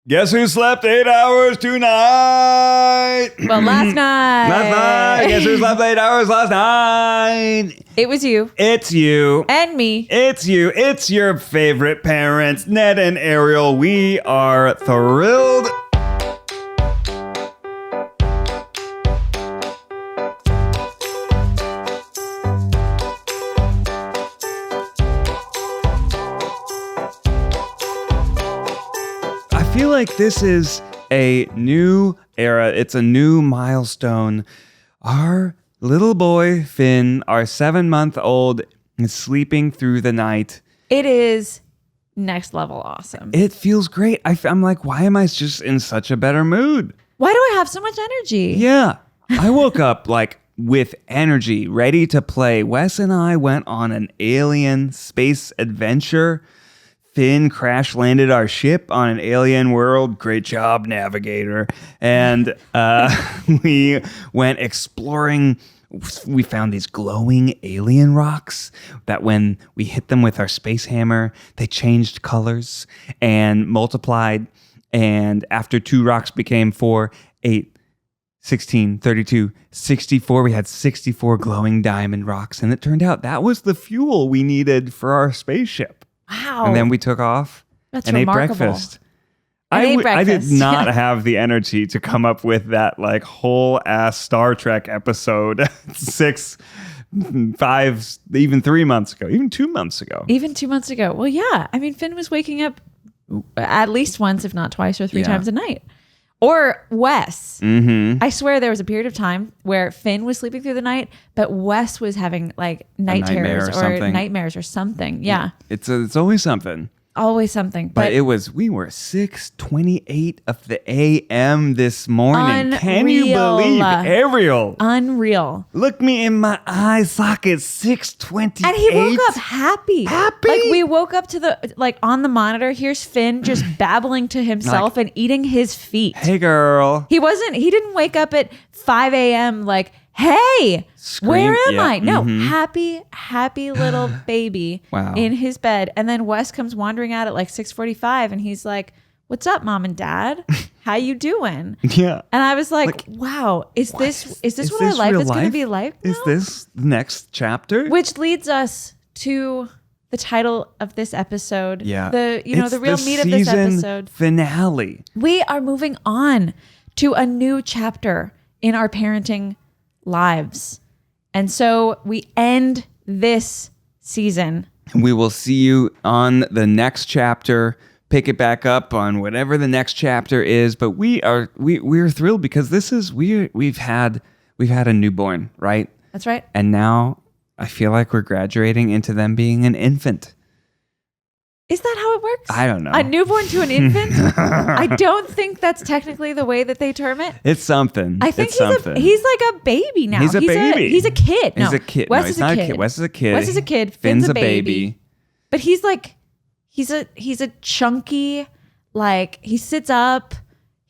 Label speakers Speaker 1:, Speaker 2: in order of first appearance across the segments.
Speaker 1: Guess who slept 8 hours tonight?
Speaker 2: Well, last night.
Speaker 1: Last night. Guess who slept 8 hours last night?
Speaker 2: It was you.
Speaker 1: It's you.
Speaker 2: And me.
Speaker 1: It's you. It's your favorite parents, Ned and Ariel. We are thrilled. I feel like this is a new era. It's a new milestone. Our little boy, Finn, our 7-month-old, is sleeping through the night.
Speaker 2: It is next level awesome.
Speaker 1: It feels great. I'm like, why am I just in such a better mood?
Speaker 2: Why do I have so much energy?
Speaker 1: Yeah. I woke up like with energy, ready to play. Wes and I went on an alien space adventure. Finn crash landed our ship on an alien world. Great job, navigator. And we went exploring. We found these glowing alien rocks that when we hit them with our space hammer, they changed colors and multiplied. And after 2 rocks became 4, 8, 16, 32, 64. We had 64 glowing diamond rocks. And it turned out that was the fuel we needed for our spaceship.
Speaker 2: Wow.
Speaker 1: And then we took off and
Speaker 2: remarkable.
Speaker 1: ate breakfast.
Speaker 2: Ate
Speaker 1: I
Speaker 2: breakfast.
Speaker 1: did not have the energy to come up with that like whole ass Star Trek episode 6, 5, even 3 months ago, even 2 months ago.
Speaker 2: Even 2 months ago. Well, yeah. I mean, Finn was waking up at least once, if not twice or 3 times a night. Or Wes. Mm-hmm. I swear there was a period of time where Finn was sleeping through the night, but Wes was having like night terrors or nightmares or something. Yeah.
Speaker 1: It's always something.
Speaker 2: Always something.
Speaker 1: But we were 6:28 of the a.m. this morning.
Speaker 2: Unreal.
Speaker 1: Can you believe Ariel?
Speaker 2: Unreal.
Speaker 1: Look me in my eye socket, 6:28.
Speaker 2: And he woke up happy.
Speaker 1: Happy?
Speaker 2: Like we woke up to the, like on the monitor, here's Finn just babbling to himself and eating his feet.
Speaker 1: Hey girl.
Speaker 2: He didn't wake up at 5 a.m. like, hey, where am I? No, happy little baby in his bed. And then Wes comes wandering out at like 6:45 and he's like, what's up, mom and dad? How you doing?
Speaker 1: Yeah.
Speaker 2: And I was like wow, is this what our life is going to be like now?
Speaker 1: Is this the next chapter?
Speaker 2: Which leads us to the title of this episode.
Speaker 1: Yeah.
Speaker 2: The real meat of this episode.
Speaker 1: Finale.
Speaker 2: We are moving on to a new chapter in our parenting lives. And so we end this season.
Speaker 1: We will see you on the next chapter. Pick it back up on whatever the next chapter is. But we're thrilled because we've had a newborn, right?
Speaker 2: That's right.
Speaker 1: And now I feel like we're graduating into them being an infant.
Speaker 2: Is that how it works?
Speaker 1: I don't know.
Speaker 2: A newborn to an infant? I don't think that's technically the way that they term it.
Speaker 1: It's something.
Speaker 2: I think he's like a baby now.
Speaker 1: He's a baby.
Speaker 2: He's a kid.
Speaker 1: He's a kid.
Speaker 2: Wes
Speaker 1: he's
Speaker 2: is
Speaker 1: not
Speaker 2: a kid.
Speaker 1: Wes is a kid.
Speaker 2: Wes is a kid.
Speaker 1: Finn's a baby.
Speaker 2: But he's like, he's a chunky, like he sits up.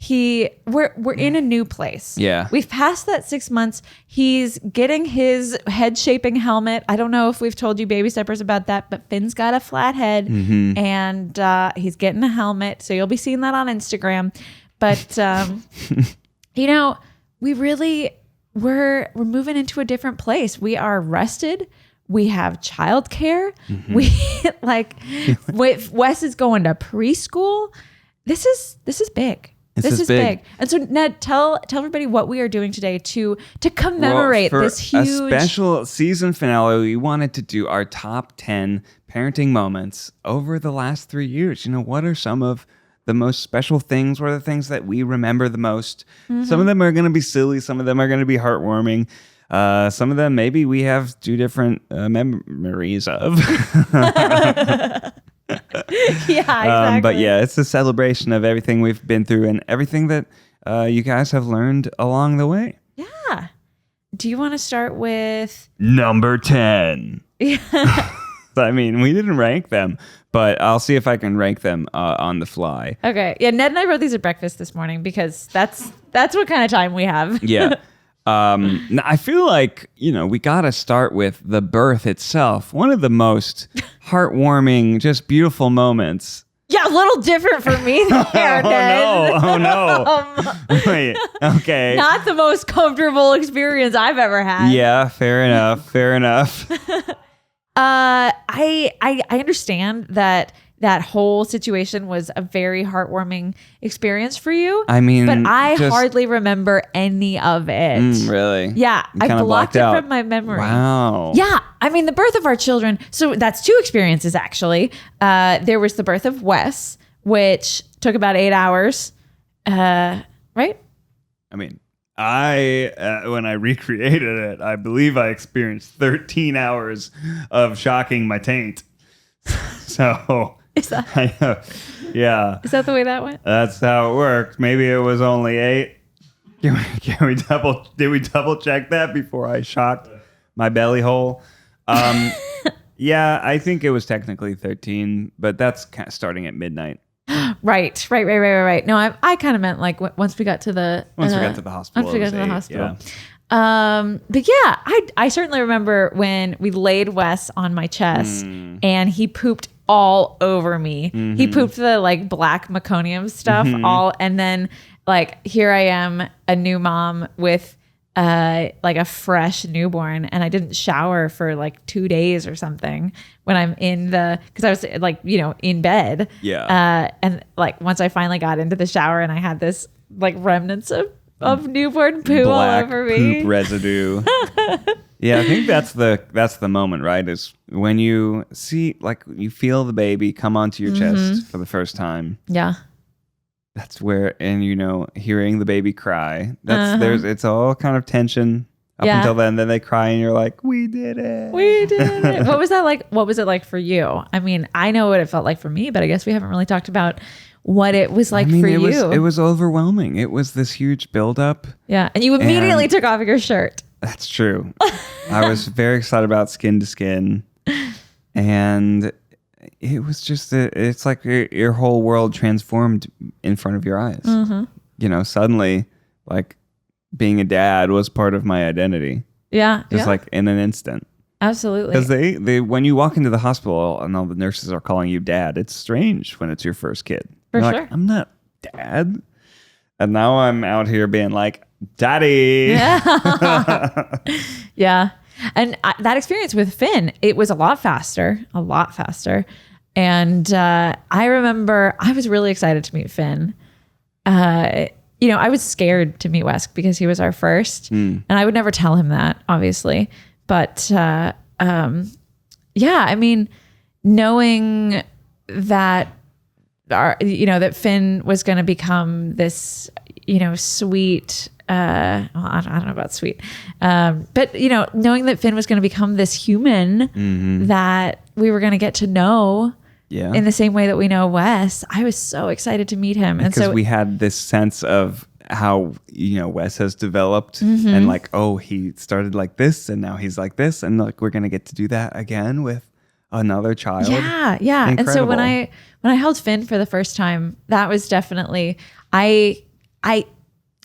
Speaker 2: We're in a new place.
Speaker 1: Yeah.
Speaker 2: We've passed that 6 months. He's getting his head shaping helmet. I don't know if we've told you baby steppers about that, but Finn's got a flat head and he's getting a helmet. So you'll be seeing that on Instagram. But we're moving into a different place. We are rested. We have childcare. Wes is going to preschool. This is big. This is big. And so, Ned, tell everybody what we are doing today to commemorate this huge...
Speaker 1: a special season finale. We wanted to do our top 10 parenting moments over the last 3 years. What are some of the most special things? What are the things that we remember the most? Mm-hmm. Some of them are going to be silly. Some of them are going to be heartwarming. Some of them maybe we have 2 different memories of.
Speaker 2: Yeah, exactly.
Speaker 1: But yeah, it's a celebration of everything we've been through and everything that you guys have learned along the way.
Speaker 2: Yeah. Do you want to start with
Speaker 1: number 10? Yeah. I mean, we didn't rank them, but I'll see if I can rank them on the fly.
Speaker 2: Okay. Yeah, Ned and I wrote these at breakfast this morning because that's what kind of time we have.
Speaker 1: Yeah. I feel like, we got to start with the birth itself. One of the most heartwarming, just beautiful moments
Speaker 2: Yeah, a little different for me there, Ned.
Speaker 1: Oh no. Wait. Okay.
Speaker 2: Not the most comfortable experience I've ever had.
Speaker 1: Yeah, fair enough.
Speaker 2: I understand that whole situation was a very heartwarming experience for you.
Speaker 1: I mean,
Speaker 2: but I hardly remember any of it.
Speaker 1: Really?
Speaker 2: Yeah,
Speaker 1: You
Speaker 2: I
Speaker 1: kinda
Speaker 2: blocked
Speaker 1: blacked
Speaker 2: it
Speaker 1: out.
Speaker 2: from my memory.
Speaker 1: Wow.
Speaker 2: Yeah, I mean the birth of our children. So that's two experiences actually. There was the birth of Wes, which took about 8 hours. Right?
Speaker 1: I mean, when I recreated it, I believe I experienced 13 hours of shocking my taint. So,
Speaker 2: Is that
Speaker 1: yeah,
Speaker 2: is that the way that went?
Speaker 1: that's how it worked. Maybe it was only 8. Did we double check that before I shocked my belly hole? Yeah, I think it was technically 13, but that's kind of starting at midnight.
Speaker 2: Right. No, I kind of meant like once we got to the
Speaker 1: hospital.
Speaker 2: Once we got to the
Speaker 1: it was 8,
Speaker 2: hospital.
Speaker 1: yeah.
Speaker 2: But yeah, I certainly remember when we laid Wes on my chest and he pooped all over me. He pooped the like black meconium stuff and then like here I am, a new mom with like a fresh newborn, and I didn't shower for like 2 days or something when I'm because I was like, in bed.
Speaker 1: Yeah.
Speaker 2: And like once I finally got into the shower and I had this like remnants of newborn poo
Speaker 1: Black
Speaker 2: all over me.
Speaker 1: poop residue. Yeah, I think that's the moment, right? Is when you see, like, you feel the baby come onto your chest for the first time.
Speaker 2: Yeah.
Speaker 1: That's where, and hearing the baby cry. It's all kind of tension up until then. Then they cry, and you're like, "We did it!
Speaker 2: We did it!" What was that like? What was it like for you? I mean, I know what it felt like for me, but I guess we haven't really talked about what it was like for you.
Speaker 1: It was overwhelming. It was this huge buildup.
Speaker 2: Yeah, and you immediately took off your shirt.
Speaker 1: That's true. I was very excited about skin to skin, and it was just it's like your whole world transformed in front of your eyes. Suddenly, like, being a dad was part of my identity.
Speaker 2: Yeah,
Speaker 1: just like in an instant.
Speaker 2: Absolutely.
Speaker 1: Because they when you walk into the hospital and all the nurses are calling you dad, it's strange when it's your first kid.
Speaker 2: For
Speaker 1: You're
Speaker 2: sure.
Speaker 1: like, I'm not dad. And now I'm out here being like, daddy.
Speaker 2: Yeah. Yeah. And that experience with Finn, it was a lot faster. And I remember I was really excited to meet Finn. I was scared to meet Wes because he was our first. And I would never tell him that, obviously. But yeah, I mean, knowing that that Finn was going to become this, sweet, I don't know about sweet, but knowing that Finn was going to become this human that we were going to get to know in the same way that we know Wes, I was so excited to meet him. And
Speaker 1: because
Speaker 2: so
Speaker 1: we had this sense of how, Wes has developed and like, oh, he started like this and now he's like this. And like, we're going to get to do that again with another child.
Speaker 2: Yeah.
Speaker 1: Incredible.
Speaker 2: And so when I held Finn for the first time, that was definitely, I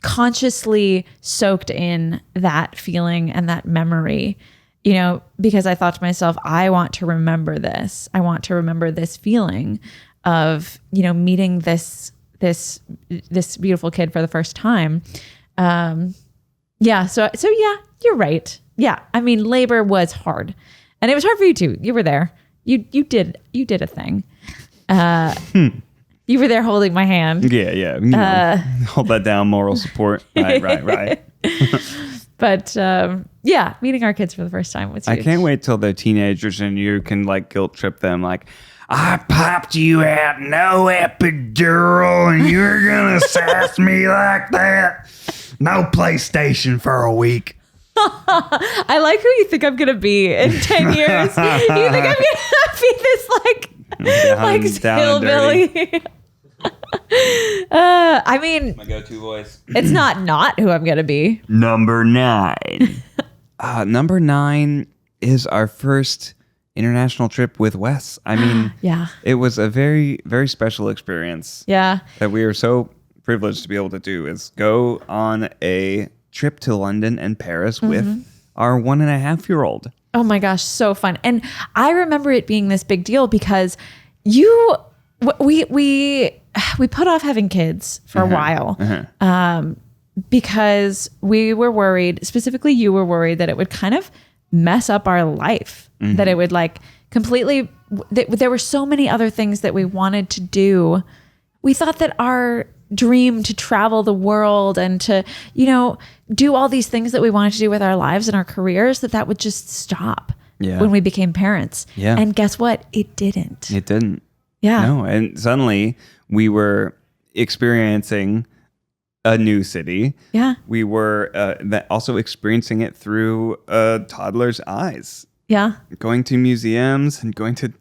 Speaker 2: consciously soaked in that feeling and that memory, because I thought to myself, I want to remember this. I want to remember this feeling of, meeting this beautiful kid for the first time. Yeah. So yeah, you're right. Yeah. I mean, labor was hard. And it was hard for you too. You were there. You did a thing. You were there holding my hand.
Speaker 1: Yeah. Hold that down, moral support. Right.
Speaker 2: But yeah, meeting our kids for the first time was huge.
Speaker 1: I can't wait till they're teenagers and you can like guilt trip them like, I popped you out no epidural and you're gonna sass me like that. No PlayStation for a week.
Speaker 2: I like who you think I'm gonna be in 10 years. You think I'm gonna be this like hillbilly? I mean,
Speaker 1: My go-to voice.
Speaker 2: it's not who I'm gonna be.
Speaker 1: Number 9. Number 9 is our first international trip with Wes. I mean,
Speaker 2: Yeah.
Speaker 1: it was a very, very special experience.
Speaker 2: Yeah.
Speaker 1: That we are so privileged to be able to do is go on a trip to London and Paris with our 1.5-year-old.
Speaker 2: Oh my gosh, so fun. And I remember it being this big deal because we put off having kids for a while because we were worried, specifically you were worried, that it would kind of mess up our life, that it would like completely, there were so many other things that we wanted to do. We thought that our dream to travel the world and to, do all these things that we wanted to do with our lives and our careers, that would just stop when we became parents.
Speaker 1: Yeah.
Speaker 2: And guess what? It didn't.
Speaker 1: It didn't.
Speaker 2: Yeah.
Speaker 1: No. And suddenly we were experiencing a new city.
Speaker 2: Yeah.
Speaker 1: We were also experiencing it through a toddler's eyes.
Speaker 2: Yeah.
Speaker 1: Going to museums and going to,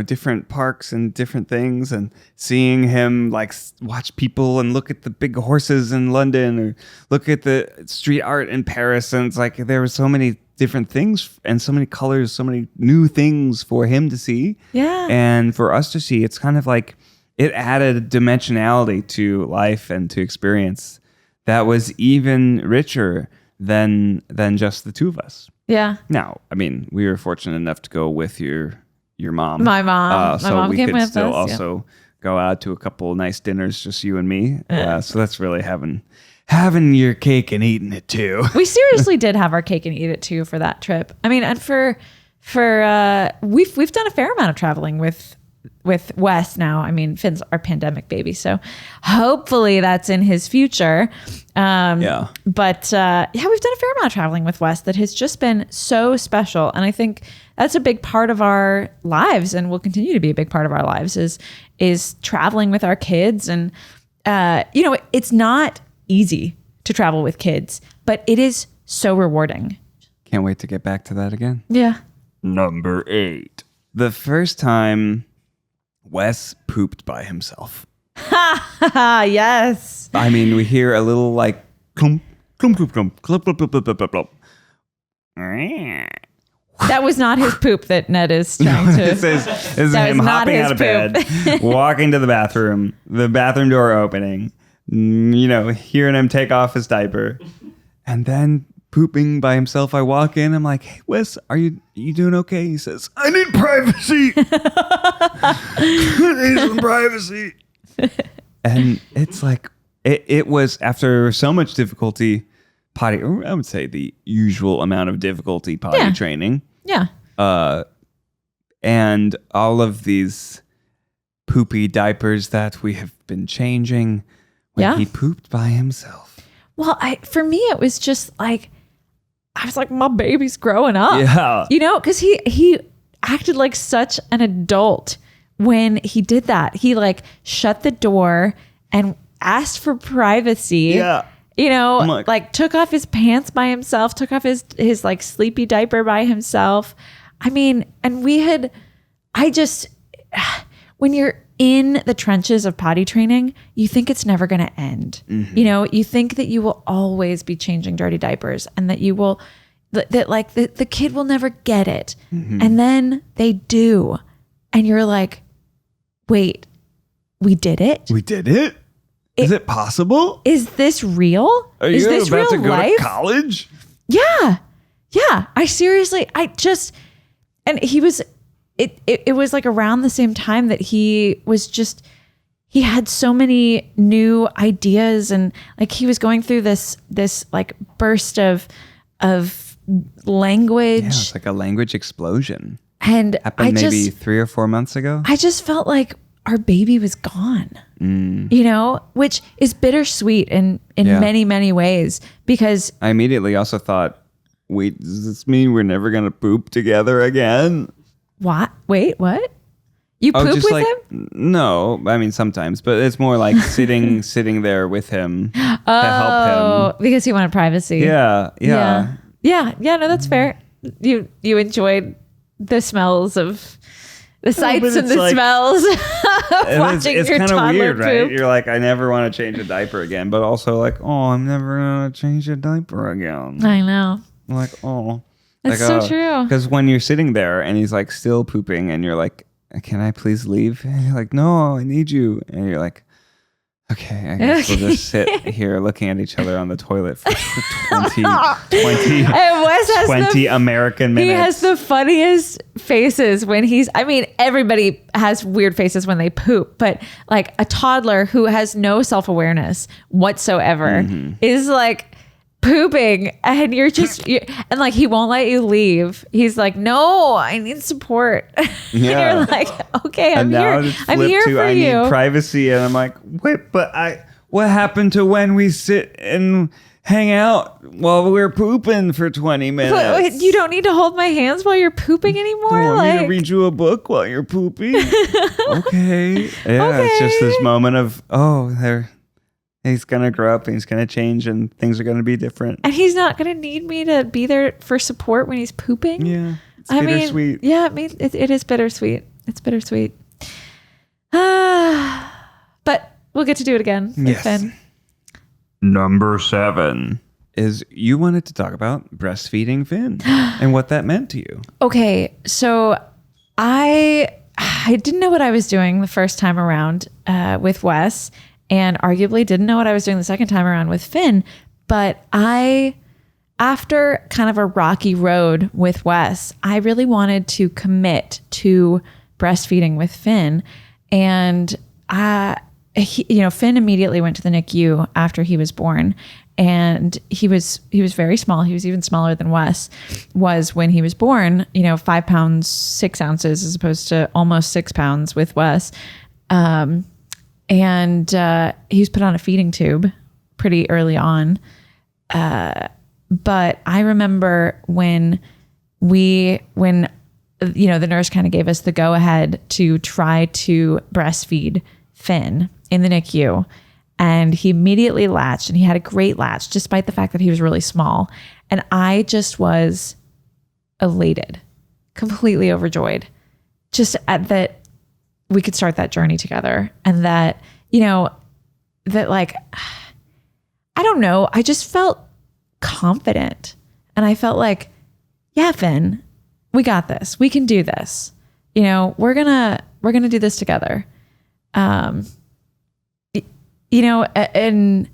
Speaker 1: different parks and different things, and seeing him like watch people and look at the big horses in London or look at the street art in Paris. And it's like there were so many different things and so many colors, so many new things for him to see.
Speaker 2: Yeah.
Speaker 1: And for us to see. It's kind of like it added dimensionality to life and to experience that was even richer than just the two of us.
Speaker 2: Yeah.
Speaker 1: Now, I mean, we were fortunate enough to go with your mom.
Speaker 2: My mom.
Speaker 1: So
Speaker 2: my mom
Speaker 1: we
Speaker 2: came
Speaker 1: could
Speaker 2: with
Speaker 1: still
Speaker 2: us.
Speaker 1: also go out to a couple nice dinners, just you and me. So that's really having your cake and eating it too.
Speaker 2: We seriously did have our cake and eat it too for that trip. I mean, and for we've done a fair amount of traveling with Wes now. I mean, Finn's our pandemic baby, so hopefully that's in his future. But we've done a fair amount of traveling with Wes that has just been so special, and I think that's a big part of our lives, and will continue to be a big part of our lives is traveling with our kids. And it's not easy to travel with kids, but it is so rewarding.
Speaker 1: Can't wait to get back to that again.
Speaker 2: Yeah.
Speaker 1: Number 8. The first time Wes pooped by himself.
Speaker 2: Yes.
Speaker 1: I mean, we hear a little like clump, clump, clump, clump, clump, clump, clump, clump, clump, clump.
Speaker 2: That was not his poop that Ned is trying to.
Speaker 1: This is him hopping out of bed, walking to the bathroom door opening, hearing him take off his diaper, and then pooping by himself. I walk in, I'm like, "Hey, Wes, are you doing okay?" He says, "I need privacy. I need some privacy." And it's like, it was after so much difficulty, potty, or I would say the usual amount of difficulty potty training.
Speaker 2: Yeah.
Speaker 1: And all of these poopy diapers that we have been changing when he pooped by himself.
Speaker 2: Well, for me, it was just like, I was like, my baby's growing up.
Speaker 1: Yeah.
Speaker 2: Because he acted like such an adult when he did that. He like shut the door and asked for privacy. Yeah. Like took off his pants by himself, took off his like sleepy diaper by himself. I mean, and when you're in the trenches of potty training, you think it's never going to end. Mm-hmm. You think that you will always be changing dirty diapers and that you will, that like the kid will never get it. Mm-hmm. And then they do. And you're like, wait, we did it?
Speaker 1: We did it? Is it possible?
Speaker 2: Is this real?
Speaker 1: Is
Speaker 2: this
Speaker 1: about
Speaker 2: real
Speaker 1: to go
Speaker 2: life?
Speaker 1: to college?
Speaker 2: Yeah. Yeah. And he was, it was like around the same time that he had so many new ideas, and like he was going through this like burst of language.
Speaker 1: Yeah, it's like a language explosion.
Speaker 2: And
Speaker 1: happened maybe 3 or 4 months ago.
Speaker 2: I just felt like our baby was gone, which is bittersweet in many, many ways, because
Speaker 1: I immediately also thought, wait, does this mean we're never going to poop together again?
Speaker 2: What? Wait, what? You poop with him?
Speaker 1: No, I mean, sometimes, but it's more like sitting there with him to help him.
Speaker 2: Because he wanted privacy.
Speaker 1: Yeah.
Speaker 2: No, that's fair. You enjoyed the smells of the sights and the smells of watching your toddler poop. It's kind of weird, right?
Speaker 1: You're like, I never want to change a diaper again, but also like, oh, I'm never going to change a diaper again.
Speaker 2: I know.
Speaker 1: I'm like, oh.
Speaker 2: That's so true.
Speaker 1: Because when you're sitting there and he's like still pooping and you're like, can I please leave? And you're like, no, I need you. And you're like, Okay, I guess we'll just sit here looking at each other on the toilet for 20
Speaker 2: And Wes has
Speaker 1: 20 American minutes.
Speaker 2: He has the funniest faces when everybody has weird faces when they poop, but like a toddler who has no self-awareness whatsoever is like pooping, and and like he won't let you leave. He's like, no, I need support.
Speaker 1: Yeah.
Speaker 2: And you're like, okay, I'm
Speaker 1: now
Speaker 2: here.
Speaker 1: it's
Speaker 2: I'm
Speaker 1: flipped
Speaker 2: here
Speaker 1: to,
Speaker 2: for
Speaker 1: I
Speaker 2: you.
Speaker 1: need privacy, and I'm like, wait, but what happened to when we sit and hang out while we're pooping for 20 minutes?
Speaker 2: But you don't need to hold my hands while you're pooping anymore.
Speaker 1: You want me to read you a book while you're pooping? Okay. Yeah, it's just this moment of, he's going to grow up and he's going to change and things are going to be different.
Speaker 2: And he's not going to need me to be there for support when he's pooping.
Speaker 1: Yeah. It's bittersweet.
Speaker 2: It is bittersweet. It's bittersweet. But we'll get to do it again.
Speaker 1: Yes.
Speaker 2: Finn.
Speaker 1: Number 7 is you wanted to talk about breastfeeding Finn and what that meant to you.
Speaker 2: Okay. So I didn't know what I was doing the first time around with Wes, and arguably didn't know what I was doing the second time around with Finn. But after kind of a rocky road with Wes, I really wanted to commit to breastfeeding with Finn. And Finn immediately went to the NICU after he was born, and he was very small. He was even smaller than Wes was when he was born. 5 pounds 6 ounces as opposed to almost 6 pounds with Wes. And he was put on a feeding tube pretty early on. But I remember when the nurse kind of gave us the go ahead to try to breastfeed Finn in the NICU, and he immediately latched, and he had a great latch despite the fact that he was really small. And I just was elated, completely overjoyed, just at that we could start that journey together. And that, that like, I don't know, I just felt confident, and I felt like, yeah, Finn, we got this. We can do this. We're gonna do this together. And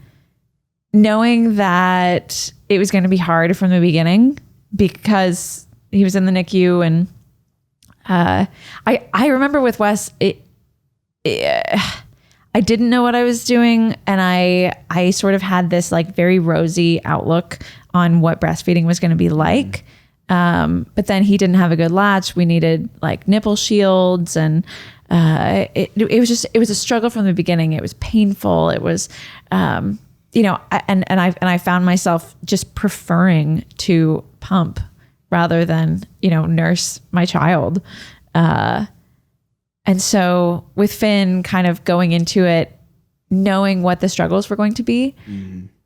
Speaker 2: knowing that it was going to be hard from the beginning because he was in the NICU, and I remember with Wes, I didn't know what I was doing, and I sort of had this like very rosy outlook on what breastfeeding was going to be like. But then he didn't have a good latch. We needed like nipple shields, and it was a struggle from the beginning. It was painful. It was, and I found myself just preferring to pump rather than, nurse my child. And so with Finn kind of going into it, knowing what the struggles were going to be,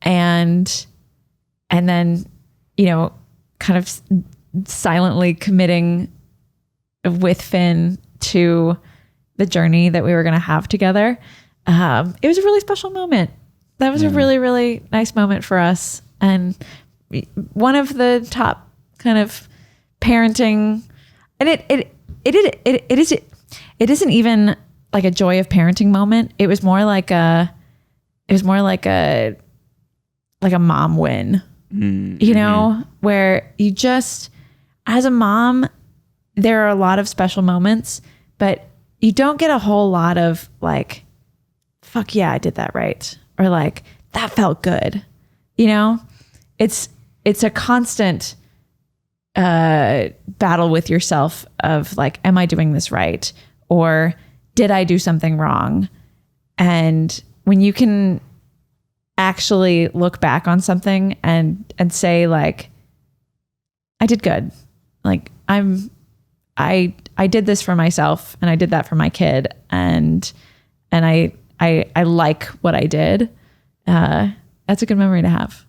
Speaker 2: and then, kind of silently committing with Finn to the journey that we were going to have together. It was a really special moment. That was a really, really nice moment for us. And one of the top kind of parenting, and it isn't even like a joy of parenting moment. It was more like a mom win, where you just, as a mom, there are a lot of special moments, but you don't get a whole lot of like, fuck yeah, I did that right. Or like, that felt good. It's a constant battle with yourself of like, am I doing this right? Or did I do something wrong? And when you can actually look back on something and say like, I did good. Like I did this for myself, and I did that for my kid, and I like what I did. That's a good memory to have.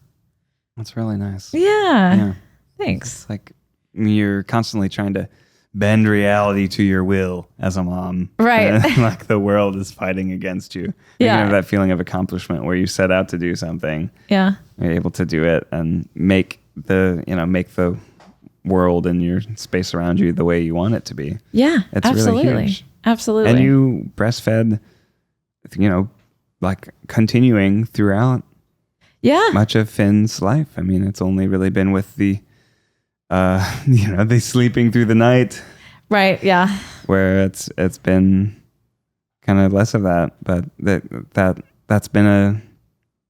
Speaker 1: That's really nice.
Speaker 2: Yeah. Thanks.
Speaker 1: It's like you're constantly trying to bend reality to your will as a mom.
Speaker 2: Right.
Speaker 1: And like the world is fighting against you.
Speaker 2: Yeah.
Speaker 1: You have that feeling of accomplishment where you set out to do something.
Speaker 2: Yeah.
Speaker 1: You're able to do it and make the world and your space around you the way you want it to be.
Speaker 2: Yeah.
Speaker 1: It's
Speaker 2: absolutely.
Speaker 1: really huge.
Speaker 2: Absolutely.
Speaker 1: And you breastfed, like continuing throughout much of Finn's life. I mean, it's only really been with the, the sleeping through the night.
Speaker 2: Right. Yeah.
Speaker 1: Where it's been kind of less of that, but that's been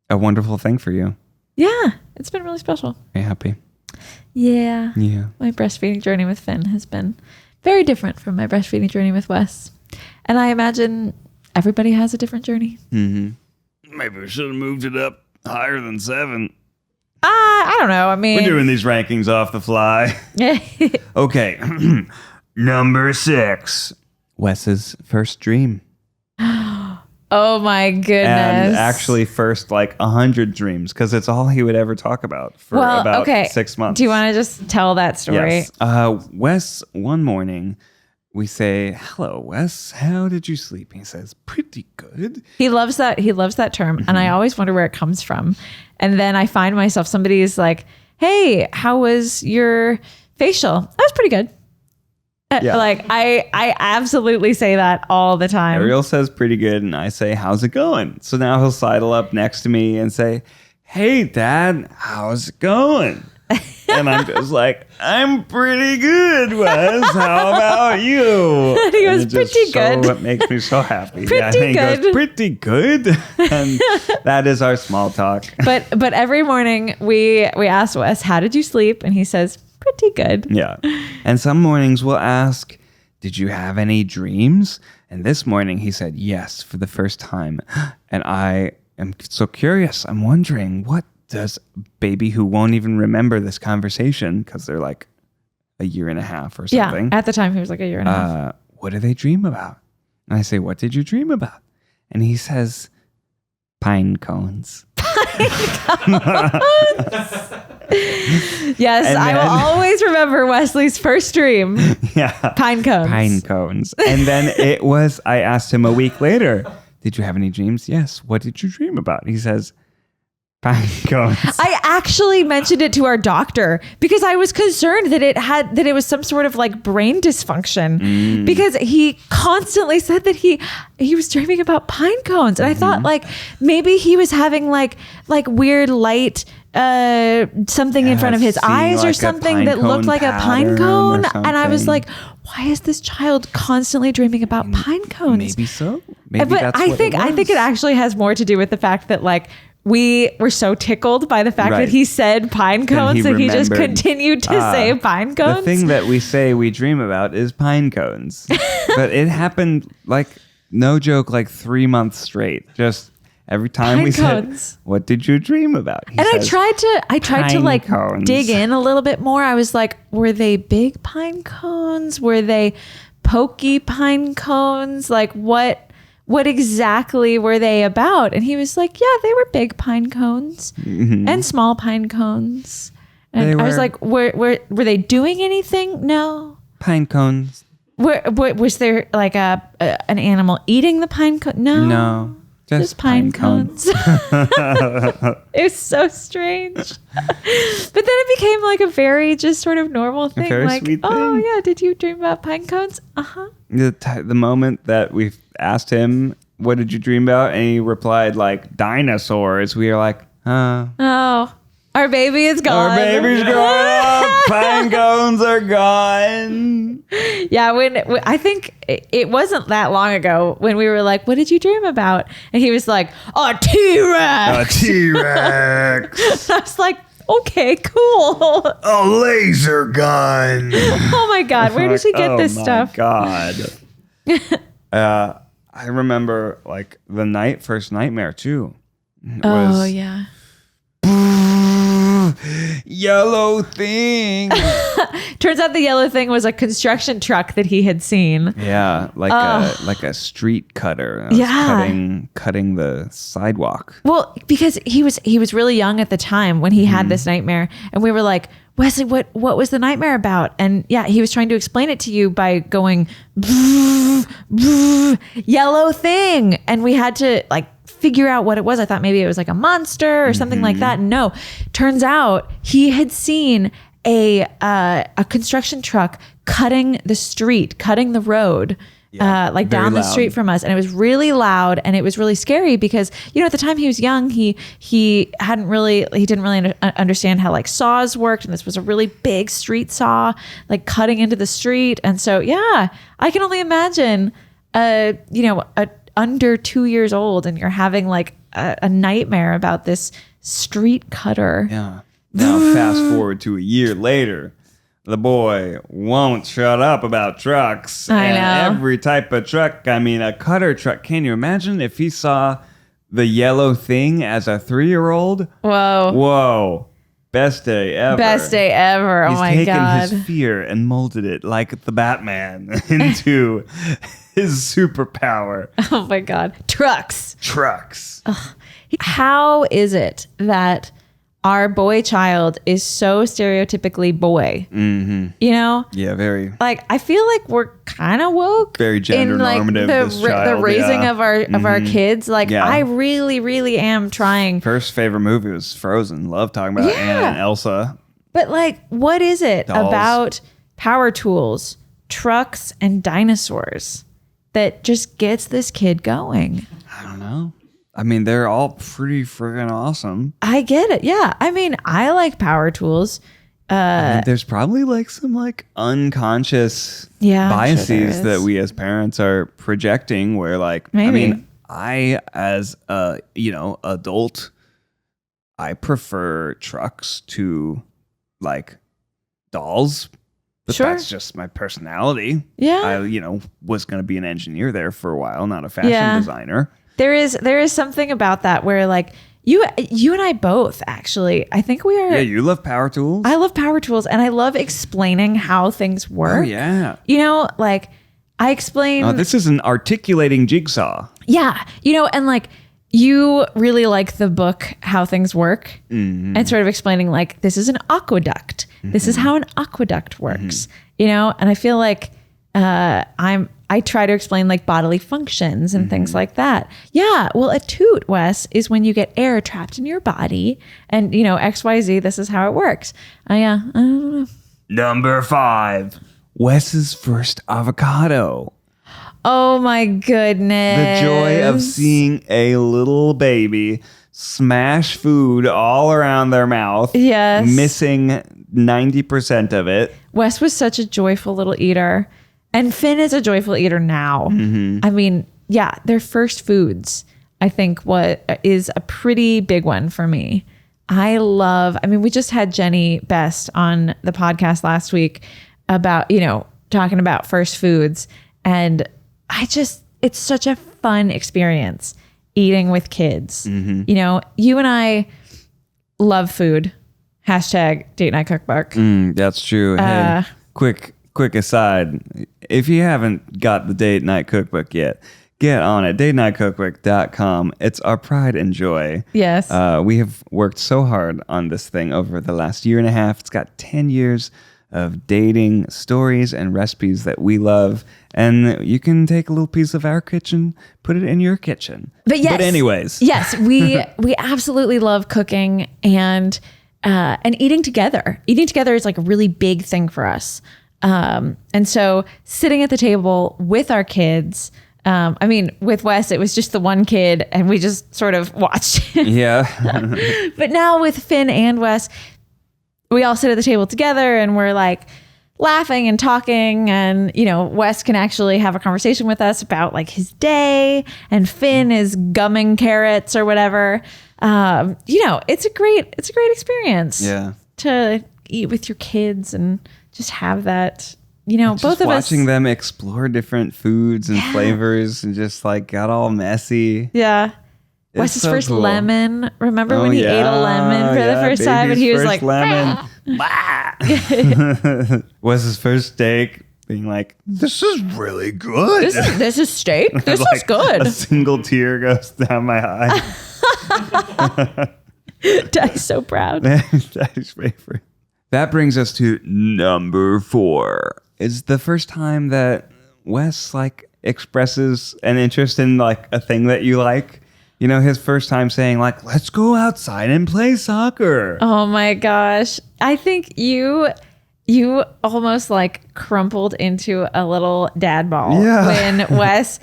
Speaker 1: a wonderful thing for you.
Speaker 2: Yeah. It's been really special.
Speaker 1: Are you happy?
Speaker 2: Yeah.
Speaker 1: Yeah.
Speaker 2: My breastfeeding journey with Finn has been very different from my breastfeeding journey with Wes. And I imagine everybody has a different journey.
Speaker 1: Mm-hmm. Maybe we should have moved it up higher than 7.
Speaker 2: I don't know. I mean,
Speaker 1: we're doing these rankings off the fly. Okay. Number 6. Wes's first dream.
Speaker 2: Oh my goodness.
Speaker 1: And actually first 100 dreams, because it's all he would ever talk about for about 6 months.
Speaker 2: Do you want to just tell that story?
Speaker 1: Yes. Wes, one morning, we say, "Hello, Wes. How did you sleep?" He says, "Pretty good."
Speaker 2: He loves that term. Mm-hmm. And I always wonder where it comes from. And then I find myself, somebody is like, "Hey, how was your facial?" That was pretty good. Yeah. I absolutely say that all the time.
Speaker 1: ARIEL says pretty good, and I say, "How's it going?" So now he'll sidle up next to me and say, "Hey, Dad, how's it going?" And I'm just like, "I'm pretty good, Wes. How about you?"
Speaker 2: And he goes, "Pretty good."
Speaker 1: So it makes me so happy.
Speaker 2: Pretty good.
Speaker 1: He goes, "Pretty good." And that is our small talk.
Speaker 2: But every morning we ask Wes, "How did you sleep?" And he says, "Pretty good."
Speaker 1: Yeah. And some mornings we'll ask, "Did you have any dreams?" And this morning he said yes for the first time. And I am so curious. I'm wondering, what does a baby who won't even remember this conversation, because they're like a year and a half or something.
Speaker 2: Yeah, at the time he was like a year and a half.
Speaker 1: What do they dream about? And I say, "What did you dream about?" And he says, "Pine cones."
Speaker 2: Yes, and I will always remember Wesley's first dream.
Speaker 1: Yeah.
Speaker 2: Pine cones.
Speaker 1: Pine cones. And then I asked him a week later, "Did you have any dreams?" "Yes." "What did you dream about?" He says, "Pine cones."
Speaker 2: I actually mentioned it to our doctor because I was concerned that it was some sort of brain dysfunction, because he constantly said that he was dreaming about pine cones. And I thought maybe he was having weird light, something in front of his eyes or something that looked like a pine cone. And I was like, why is this child constantly dreaming about pine cones?
Speaker 1: Maybe so. Maybe
Speaker 2: but
Speaker 1: that's
Speaker 2: I think it actually has more to do with the fact that we were so tickled by the fact that he said pine cones that he just continued to say pine cones.
Speaker 1: The thing that we say we dream about is pine cones. But it happened no joke, 3 months straight. Just every time
Speaker 2: pine
Speaker 1: we
Speaker 2: cones.
Speaker 1: said, "What did you dream about?"
Speaker 2: And I tried to dig in a little bit more. I was like, were they big pine cones? Were they pokey pine cones? What exactly were they about? And he was like, "Yeah, they were big pine cones and small pine cones." And I was like, were they doing anything? No.
Speaker 1: Pine cones.
Speaker 2: Was there an animal eating the pine cone? No.
Speaker 1: No. Just
Speaker 2: pine cones. It was so strange. But then it became a very just sort of normal thing.
Speaker 1: A very sweet
Speaker 2: "Oh
Speaker 1: thing.
Speaker 2: yeah, did you dream about pine cones?" Uh-huh.
Speaker 1: The moment that we asked him, "What did you dream about?" and he replied dinosaurs, we are like,
Speaker 2: "Oh, our baby is gone.
Speaker 1: Our baby's gone. Pine cones are gone."
Speaker 2: Yeah, when I think it wasn't that long ago when we were like, "What did you dream about?" And he was like, "A T-Rex."
Speaker 1: "A T-Rex."
Speaker 2: I was like, "Okay, cool."
Speaker 1: "A laser gun."
Speaker 2: Oh my God, where does he get this stuff?
Speaker 1: Oh my God. I remember the first nightmare too.
Speaker 2: Oh yeah.
Speaker 1: Yellow thing.
Speaker 2: Turns out the yellow thing was a construction truck that he had seen.
Speaker 1: Yeah, a street cutter. Cutting the sidewalk.
Speaker 2: Well, because he was really young at the time when he had this nightmare, and we were like, "Wesley, what was the nightmare about?" And yeah, he was trying to explain it to you by going yellow thing, and we had to figure out what it was. I thought maybe it was a monster or something like that. No, turns out he had seen a construction truck cutting the road, like down the street from us, and it was really loud and it was really scary because, you know, at the time he was young, he didn't really understand how like saws worked, and this was a really big street saw like cutting into the street. And so I can only imagine under 2 years old and you're having like a nightmare about this street cutter.
Speaker 1: Yeah. Now fast forward to a year later. The boy won't shut up about trucks.
Speaker 2: I know.
Speaker 1: Every type of truck. I mean, a cutter truck. Can you imagine if he saw the yellow thing as a 3-year-old? Whoa. Best day ever.
Speaker 2: Best day ever. Oh my God.
Speaker 1: He's taken his fear and molded it like the Batman into his superpower.
Speaker 2: Oh my God. Trucks.
Speaker 1: Ugh.
Speaker 2: How is it that our boy child is so stereotypically boy?
Speaker 1: Mm-hmm.
Speaker 2: You know?
Speaker 1: Yeah, very.
Speaker 2: Like, I feel like we're kind of woke.
Speaker 1: Very gender normative.
Speaker 2: The raising of our kids. Like, I really, really am trying.
Speaker 1: First favorite movie was Frozen. Love talking about Anna and Elsa.
Speaker 2: But like, what is it
Speaker 1: Dolls.
Speaker 2: about power tools, trucks, and dinosaurs that just gets this kid going?
Speaker 1: I don't know. I mean, they're all pretty friggin' awesome.
Speaker 2: I get it. Yeah. I mean, I like power tools.
Speaker 1: I mean, there's probably like some like unconscious biases that we as parents are projecting where like,
Speaker 2: maybe.
Speaker 1: I mean, I as a, adult, I prefer trucks to like dolls. But that's just my personality. Yeah. I, was going to be an engineer there for a while, not a fashion designer.
Speaker 2: There is something about that where like you and I both actually, I think we are.
Speaker 1: Yeah, you love power tools.
Speaker 2: I love power tools, and I love explaining how things work.
Speaker 1: Oh yeah.
Speaker 2: Like I explain.
Speaker 1: Oh, this is an articulating jigsaw.
Speaker 2: Yeah, and like you really like the book How Things Work, and sort of explaining like this is an aqueduct. This is how an aqueduct works. And I feel like I try to explain like bodily functions and things like that. Yeah. Well, a toot, Wes, is when you get air trapped in your body and, XYZ, this is how it works. Yeah. I don't know.
Speaker 1: Number 5, Wes's first avocado.
Speaker 2: Oh my goodness.
Speaker 1: The joy of seeing a little baby smash food all around their mouth.
Speaker 2: Yes.
Speaker 1: Missing 90% of it.
Speaker 2: Wes was such a joyful little eater. And Finn is a joyful eater now. I mean, yeah, their first foods, I think what is a pretty big one for me. We just had Jenny Best on the podcast last week about, talking about first foods. And it's such a fun experience eating with kids. You and I love food. # date night cookbook.
Speaker 1: That's true. Hey, quick aside, if you haven't got the date night cookbook yet, get on it. datenightcookbook.com. It's our pride and joy.
Speaker 2: Yes.
Speaker 1: We have worked so hard on this thing over the last year and a half. It's got 10 years of dating stories and recipes that we love. And you can take a little piece of our kitchen, put it in your kitchen. But anyways.
Speaker 2: Yes, we absolutely love cooking and eating together. Eating together is like a really big thing for us. And so sitting at the table with our kids, with Wes, it was just the one kid and we just sort of watched.
Speaker 1: Yeah.
Speaker 2: But now with Finn and Wes, we all sit at the table together and we're like laughing and talking, and, Wes can actually have a conversation with us about like his day, and Finn is gumming carrots or whatever. It's a great experience.
Speaker 1: Yeah.
Speaker 2: To eat with your kids and just have that,
Speaker 1: both
Speaker 2: of us
Speaker 1: watching them explore different foods and flavors and just like got all messy.
Speaker 2: Yeah.
Speaker 1: It's
Speaker 2: Wes's
Speaker 1: so
Speaker 2: first
Speaker 1: cool.
Speaker 2: lemon. Remember when he ate a lemon for the first time and he was like,
Speaker 1: lemon. Wes's first steak, being like, this is really good.
Speaker 2: This is steak. This is good.
Speaker 1: A single tear goes down my eye.
Speaker 2: Daddy's so proud.
Speaker 1: Daddy's favorite. That brings us to number 4. It's the first time that Wes like expresses an interest in like a thing that you like. His first time saying like, let's go outside and play soccer.
Speaker 2: Oh my gosh. I think you you almost like crumpled into a little dad ball when Wes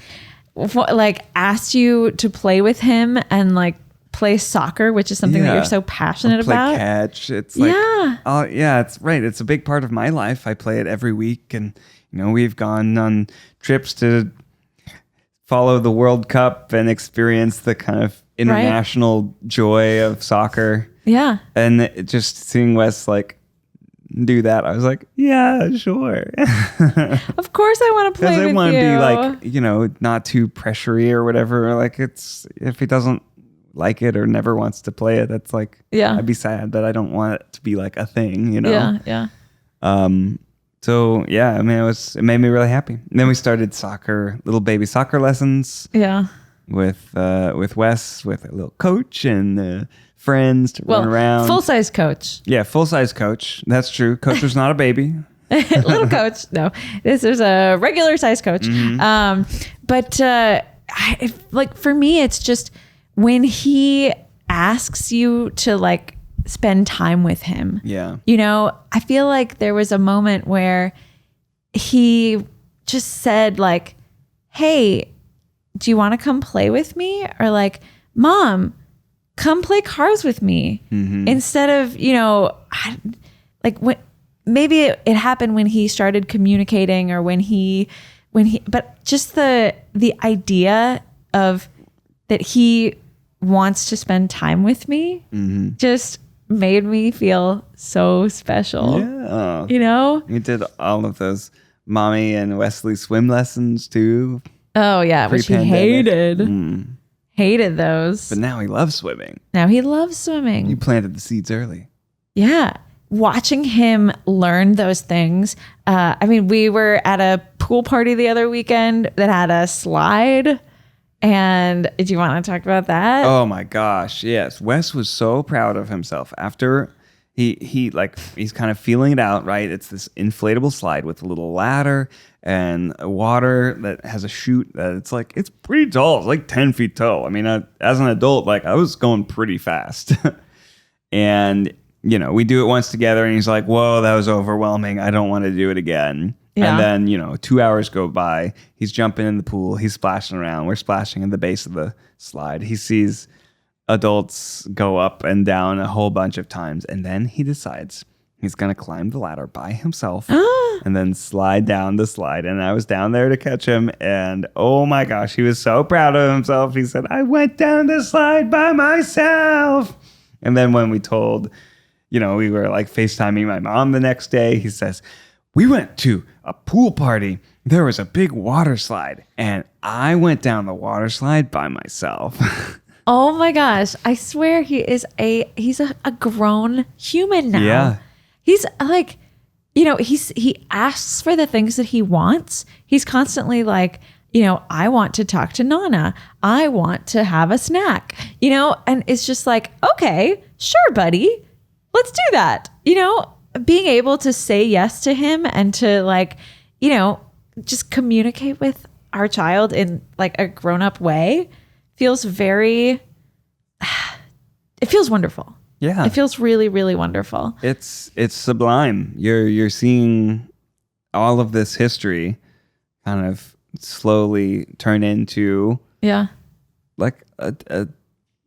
Speaker 2: like asked you to play with him and like play soccer, which is something that you're so passionate about.
Speaker 1: Play catch. It's like, it's right. It's a big part of my life. I play it every week, and we've gone on trips to follow the World Cup and experience the kind of international joy of soccer. Yeah, and just seeing Wes like do that, I was like, yeah, sure.
Speaker 2: Of course I want to play with you. I want
Speaker 1: to be like, not too pressury or whatever. Like, it's, if he doesn't like it or never wants to play it, that's like, I'd be sad, but I don't want it to be like a thing,
Speaker 2: Yeah.
Speaker 1: So yeah, I mean, it made me really happy. And then we started little baby soccer lessons. Yeah. With Wes, with a little coach and friends to run around.
Speaker 2: Full-size coach.
Speaker 1: Yeah, full-size coach. That's true. Coach was not a baby.
Speaker 2: Little coach. No, this is a regular size coach. Mm-hmm. But like for me, it's just when he asks you to like spend time with him. Yeah. I feel like there was a moment where he just said like, hey, do you want to come play with me? Or like, Mom, come play cars with me. Mm-hmm. Instead of, maybe it happened when he started communicating or but just the idea of that he wants to spend time with me just made me feel so special. Yeah.
Speaker 1: We did all of those Mommy and Wesley swim lessons too.
Speaker 2: Oh yeah, which he hated. Hated those.
Speaker 1: But now he loves swimming.
Speaker 2: You
Speaker 1: planted the seeds early.
Speaker 2: Yeah. Watching him learn those things. We were at a pool party the other weekend that had a slide. And do you want to talk about that?
Speaker 1: Oh my gosh. Yes. Wes was so proud of himself after he's kind of feeling it out, right? It's this inflatable slide with a little ladder and water that has a chute that it's pretty tall. It's like 10 feet tall. I mean, as an adult, like I was going pretty fast. And, we do it once together and he's like, whoa, that was overwhelming. I don't want to do it again. Yeah. And then, 2 hours go by. He's jumping in the pool. He's splashing around. We're splashing in the base of the slide. He sees adults go up and down a whole bunch of times. And then he decides he's going to climb the ladder by himself and then slide down the slide. And I was down there to catch him. And oh my gosh, he was so proud of himself. He said, I went down the slide by myself. And then when we told, we were like FaceTiming my mom the next day, he says, we went to a pool party. There was a big water slide and I went down the water slide by myself.
Speaker 2: Oh my gosh. I swear he's a grown human now. Yeah. He's like, he asks for the things that he wants. He's constantly like, I want to talk to Nana. I want to have a snack, and it's just like, okay, sure, buddy, let's do that. Being able to say yes to him and to like, just communicate with our child in like a grown-up way feels it feels wonderful. Yeah. It feels really, really wonderful.
Speaker 1: It's sublime. You're seeing all of this history kind of slowly turn into like a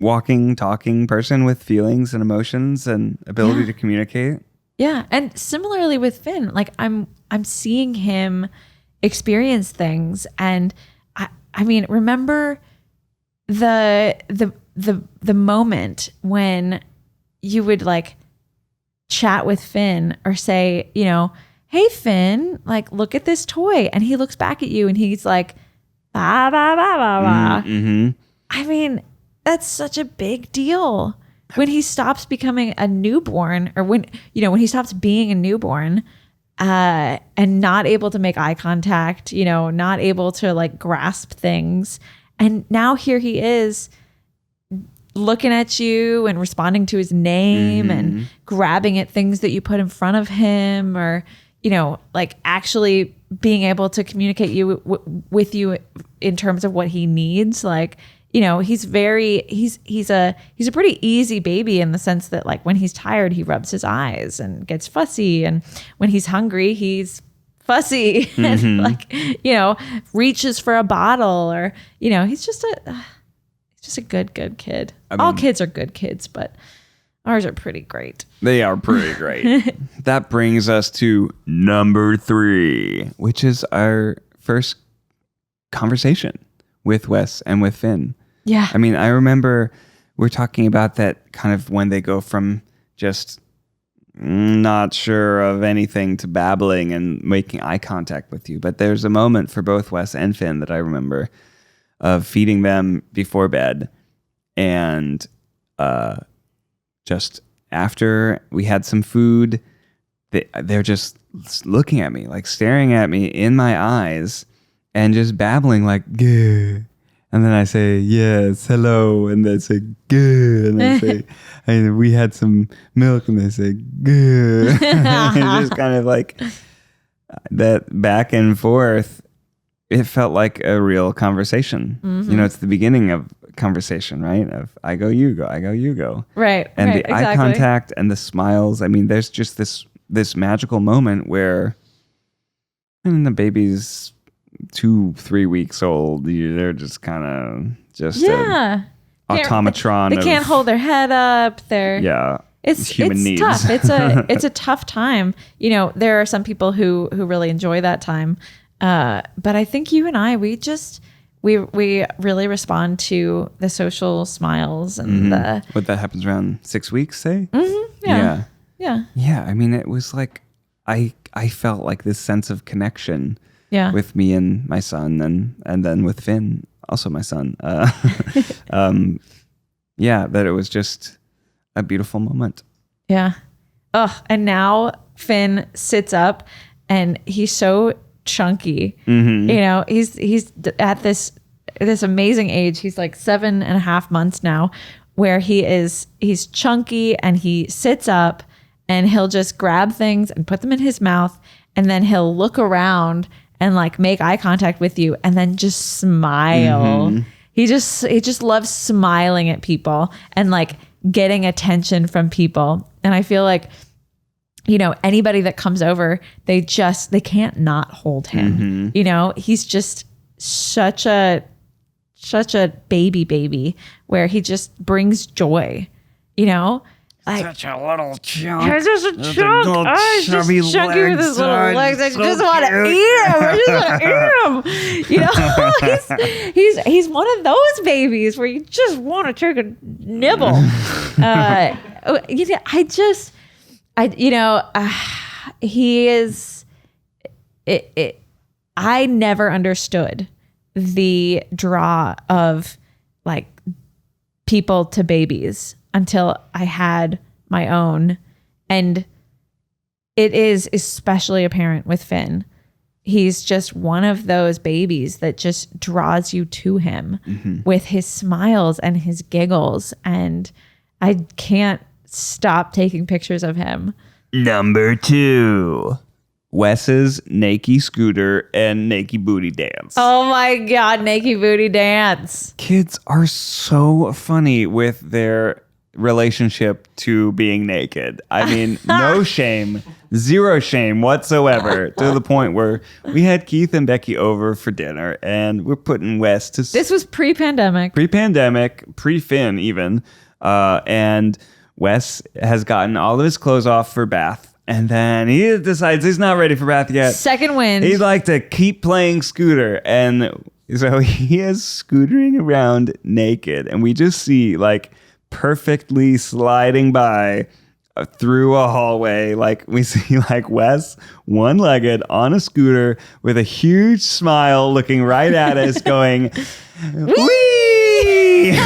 Speaker 1: walking, talking person with feelings and emotions and ability to communicate.
Speaker 2: Yeah. And similarly with Finn, like I'm seeing him experience things. And I mean, remember the moment when you would like chat with Finn or say, hey Finn, like look at this toy, and he looks back at you and he's like, bah, bah, bah, bah, bah. Mm-hmm. I mean, that's such a big deal when he stops becoming a newborn, or when he stops being a newborn and not able to make eye contact, not able to like grasp things. And now here he is looking at you and responding to his name and grabbing at things that you put in front of him, or, like actually being able to communicate with you in terms of what he needs. Like he's a pretty easy baby in the sense that like when he's tired, he rubs his eyes and gets fussy. And when he's hungry, he's fussy and like, reaches for a bottle or, he's just a good kid. All kids are good kids, but ours are pretty great.
Speaker 1: They are pretty great. That brings us to number 3, which is our first conversation with Wes and with Finn.
Speaker 2: Yeah.
Speaker 1: I mean, I remember we're talking about that kind of when they go from just not sure of anything to babbling and making eye contact with you. But there's a moment for both Wes and Finn that I remember of feeding them before bed. And just after we had some food, they're just looking at me, like staring at me in my eyes and just babbling like, "Gah." And then I say, "Yes, hello." And they say, "Good." And I say, "We had some milk." And they say, "Good." It's just kind of like that back and forth. It felt like a real conversation. It's the beginning of conversation, right? Of I go, you go, I go, you go.
Speaker 2: Right.
Speaker 1: And the
Speaker 2: exactly.
Speaker 1: eye contact and the smiles. I mean, there's just this magical moment where the baby's 2-3 weeks old. They're just kind of just an automatron.
Speaker 2: They can't hold their head up. It's
Speaker 1: human needs.
Speaker 2: Tough. It's a tough time. There are some people who really enjoy that time. But I think you and I, we really respond to the social smiles and
Speaker 1: what that happens around 6 weeks, say?
Speaker 2: Yeah.
Speaker 1: Yeah. I mean, it was like I felt like this sense of connection.
Speaker 2: Yeah.
Speaker 1: With me and my son, and then with Finn, also my son. That it was just a beautiful moment.
Speaker 2: Yeah. Oh, and now Finn sits up, and he's so chunky. He's at this amazing age. He's like 7.5 months now, where he's chunky and he sits up, and he'll just grab things and put them in his mouth, and then he'll look around and like make eye contact with you and then just smile. He just loves smiling at people and like getting attention from people. And I feel like, anybody that comes over, they can't not hold him. He's just such a baby where he just brings joy, Like,
Speaker 1: such a little chunk.
Speaker 2: He's just a chunk. He's just chunky with his little legs. I just want to eat him. I just want to eat him. He's one of those babies where you just want to take a nibble. He is. I never understood the draw of like people to babies until I had my own. And it is especially apparent with Finn. He's just one of those babies that just draws you to him with his smiles and his giggles. And I can't stop taking pictures of him.
Speaker 1: Number 2. Wes's naked scooter and naked booty dance.
Speaker 2: Oh my God, naked booty dance.
Speaker 1: Kids are so funny with their relationship to being naked. I mean, no shame, zero shame whatsoever, to the point where we had Keith and Becky over for dinner and we're putting Wes to...
Speaker 2: This was pre-pandemic,
Speaker 1: pre-Finn even. And Wes has gotten all of his clothes off for bath. And then he decides he's not ready for bath yet.
Speaker 2: Second wind.
Speaker 1: He'd like to keep playing scooter. And so he is scootering around naked. And we just see like perfectly sliding by through a hallway. Like we see like Wes one-legged on a scooter with a huge smile looking right at us going, wee!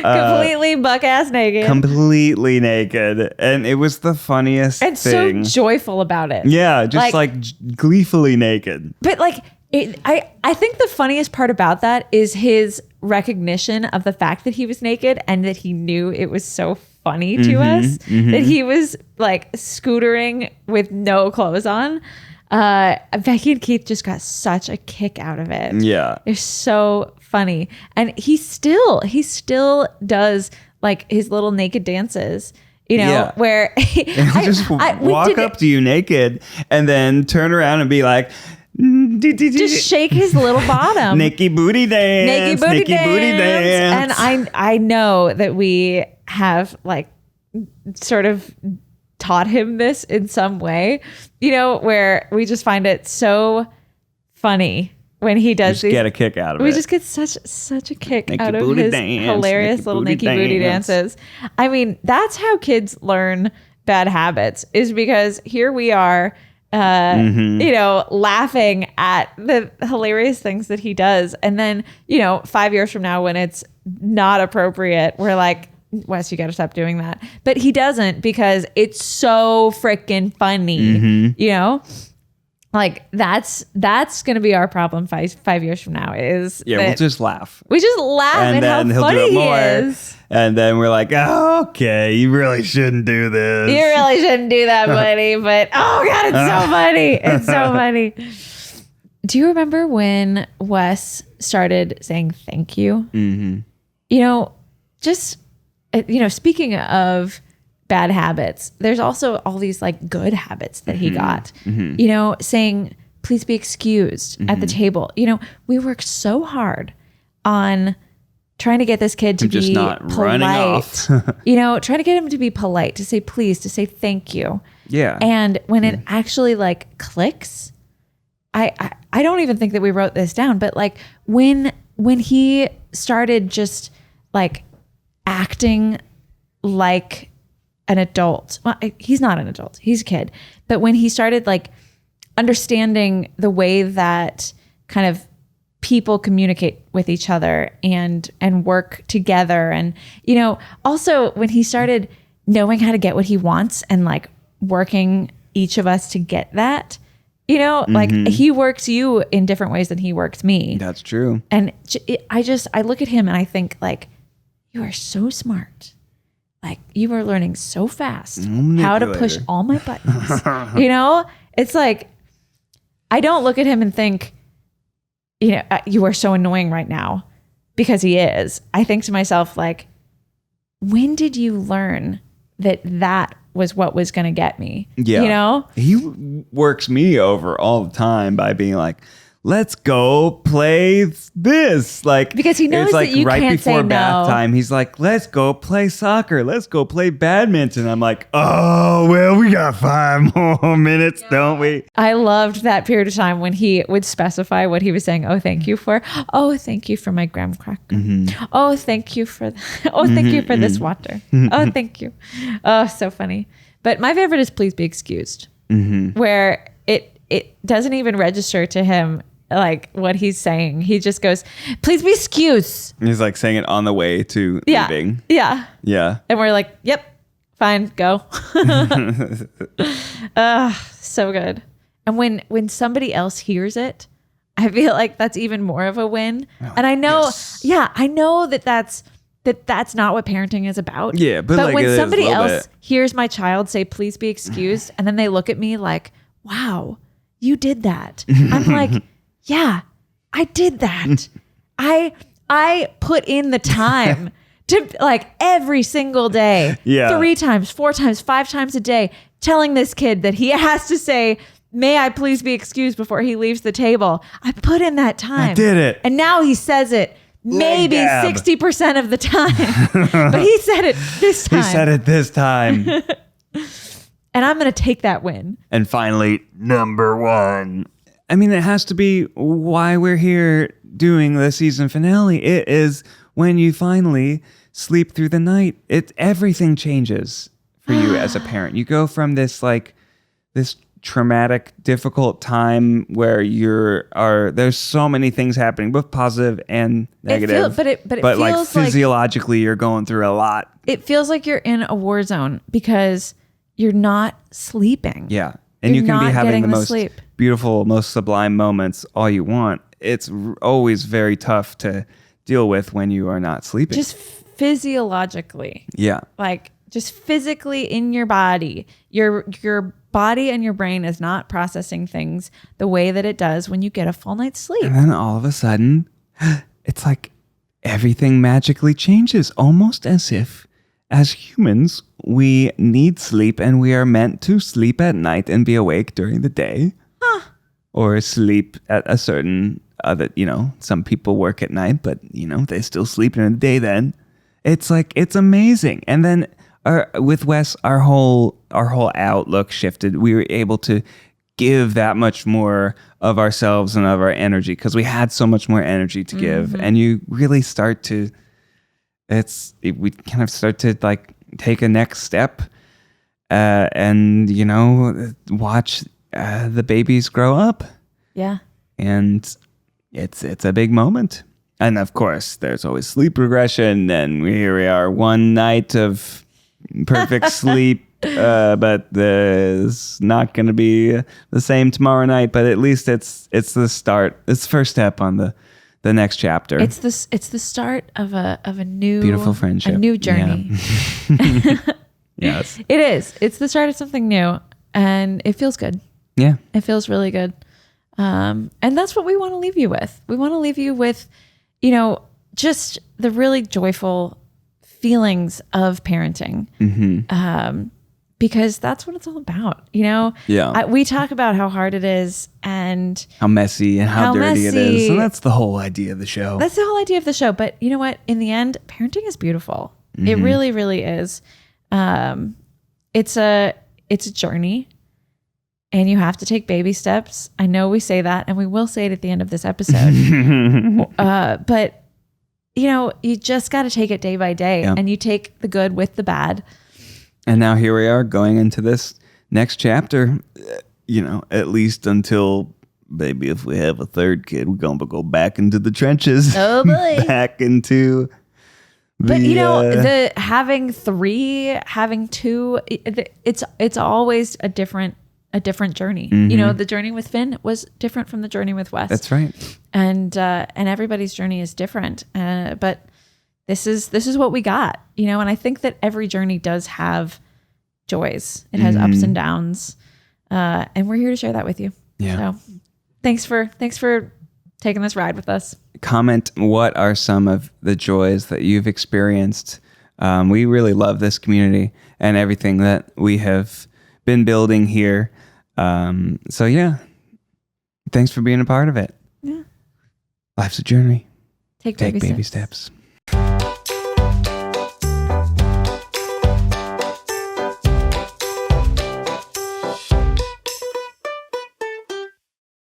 Speaker 2: Completely buck-ass naked.
Speaker 1: Completely naked. And it was the funniest
Speaker 2: and
Speaker 1: thing.
Speaker 2: So joyful about it.
Speaker 1: Yeah, just like gleefully naked.
Speaker 2: But like, I think the funniest part about that is his recognition of the fact that he was naked and that he knew it was so funny to us that he was like scootering with no clothes on. Becky and Keith just got such a kick out of it.
Speaker 1: Yeah.
Speaker 2: It's so funny. And he still does like his little naked dances, you know, where
Speaker 1: just walk up to you naked and then turn around and be like,
Speaker 2: just shake his little bottom.
Speaker 1: Naked booty dance.
Speaker 2: Naked booty dance. And I know that we have like sort of taught him this in some way, you know, where we just find it so funny when he does these.
Speaker 1: Get a kick out of it.
Speaker 2: We just get such a kick out of his hilarious little naked booty dances. I mean, that's how kids learn bad habits, is because here we are, you know, laughing at the hilarious things that he does. And then, you know, 5 years from now when it's not appropriate, we're like, Wes, you got to stop doing that. But he doesn't, because it's so freaking funny, you know? Like that's going to be our problem 5 years from now is
Speaker 1: we'll just laugh.
Speaker 2: We just laugh at how funny he is.
Speaker 1: And then we're like, oh, okay, you really shouldn't do this.
Speaker 2: You really shouldn't do that, buddy. But oh God, it's so funny. It's so funny. Do you remember when Wes started saying thank you? You know, just, you know, speaking of bad habits, there's also all these like good habits that he got, you know, saying, please be excused at the table. You know, we worked so hard on trying to get this kid to
Speaker 1: just
Speaker 2: be
Speaker 1: not running off.
Speaker 2: You know, trying to get him to be polite, to say please, to say thank you.
Speaker 1: Yeah.
Speaker 2: And when it actually like clicks, I don't even think that we wrote this down, but like when he started just like acting like an adult. Well, he's not an adult. He's a kid. But when he started like understanding the way that kind of people communicate with each other and work together, and, you know, also when he started knowing how to get what he wants and like working each of us to get that, you know, like he works you in different ways than he works me.
Speaker 1: That's true.
Speaker 2: And I look at him and I think like, you are so smart. Like you are learning so fast how to push all my buttons. You know, it's like, I don't look at him and think, you know, you are so annoying right now, because he is. I think to myself, like, when did you learn that was what was going to get me?
Speaker 1: Yeah.
Speaker 2: You know,
Speaker 1: he works me over all the time by being like, let's go play this. Like,
Speaker 2: because he knows
Speaker 1: it's like
Speaker 2: that you
Speaker 1: right
Speaker 2: can't
Speaker 1: before
Speaker 2: say
Speaker 1: bath
Speaker 2: no.
Speaker 1: time, he's like, let's go play soccer. Let's go play badminton. I'm like, oh, well, we got 5 more minutes, don't we?
Speaker 2: I loved that period of time when he would specify what he was saying. Oh, thank you for. Oh, thank you for my graham cracker. Oh, thank you for. Oh, thank you for this water. Oh, thank you. Oh, so funny. But my favorite is please be excused, where it doesn't even register to him like what he's saying. He just goes, please be excused.
Speaker 1: He's like saying it on the way to leaving.
Speaker 2: Yeah.
Speaker 1: And
Speaker 2: we're like, yep, fine, go. So good. And when somebody else hears it, I feel like that's even more of a win. And I know, I know that's not what parenting is about.
Speaker 1: Yeah, but like
Speaker 2: when somebody else hears my child say, please be excused, and then they look at me like, wow, you did that. I'm like, yeah, I did that. I put in the time to like every single day, 3 times, 4 times, 5 times a day, telling this kid that he has to say, may I please be excused before he leaves the table. I put in that time.
Speaker 1: I did it.
Speaker 2: And now he says it maybe 60% of the time. But he said it this time.
Speaker 1: He said it this time.
Speaker 2: And I'm going to take that win.
Speaker 1: And finally, number 1. I mean, it has to be why we're here doing the season finale. It is when you finally sleep through the night. Everything changes for you as a parent. You go from this traumatic, difficult time where there's so many things happening, both positive and negative.
Speaker 2: But it feels
Speaker 1: like physiologically, you're going through a lot.
Speaker 2: It feels like you're in a war zone because you're not sleeping.
Speaker 1: Yeah. And
Speaker 2: you're
Speaker 1: you can be having the most
Speaker 2: sleep.
Speaker 1: Beautiful, most sublime moments all you want. It's always very tough to deal with when you are not sleeping.
Speaker 2: Just physiologically.
Speaker 1: Yeah.
Speaker 2: Like just physically in your body. Your body and your brain is not processing things the way that it does when you get a full night's sleep.
Speaker 1: And then all of a sudden, it's like everything magically changes, almost as if as humans, we need sleep and we are meant to sleep at night and be awake during the day. Or sleep at a certain other, some people work at night, but, they still sleep during the day then. It's like, it's amazing. And then with Wes, our whole outlook shifted. We were able to give that much more of ourselves and of our energy because we had so much more energy to give. And you really start to, we kind of start to like take a next step and, watch the babies grow up.
Speaker 2: Yeah.
Speaker 1: And it's a big moment. And of course, there's always sleep regression. And here we are, one night of perfect sleep. But there's not going to be the same tomorrow night. But at least it's the start. It's the first step on the next chapter.
Speaker 2: It's the start of a new
Speaker 1: beautiful friendship,
Speaker 2: a new journey.
Speaker 1: Yeah. Yes,
Speaker 2: it is. It's the start of something new, and it feels good.
Speaker 1: Yeah,
Speaker 2: it feels really good. And that's what we want to leave you with. We want to leave you with, just the really joyful feelings of parenting. Because that's what it's all about,
Speaker 1: Yeah.
Speaker 2: We talk about how hard it is and
Speaker 1: how messy and how dirty it is. And that's the whole idea of the show.
Speaker 2: That's the whole idea of the show. But you know what? In the end, parenting is beautiful. It really, really is. It's a journey. And you have to take baby steps. I know we say that, and we will say it at the end of this episode. But, you just got to take it day by day. Yeah. And you take the good with the bad.
Speaker 1: And now here we are going into this next chapter, at least until maybe if we have a third kid, we're going to go back into the trenches.
Speaker 2: Oh, boy.
Speaker 1: Back into
Speaker 2: But the having three, having two, it's always a different journey. The journey with Finn was different from the journey with Wes.
Speaker 1: That's right.
Speaker 2: And everybody's journey is different. But this is what we got, and I think that every journey does have joys. It has ups and downs. And we're here to share that with you.
Speaker 1: Yeah.
Speaker 2: So thanks for taking this ride with us.
Speaker 1: Comment what are some of the joys that you've experienced. We really love this community and everything that we have been building here. So yeah, thanks for being a part of it.
Speaker 2: Yeah.
Speaker 1: Life's a journey.
Speaker 2: Take
Speaker 1: baby
Speaker 2: steps.
Speaker 1: steps.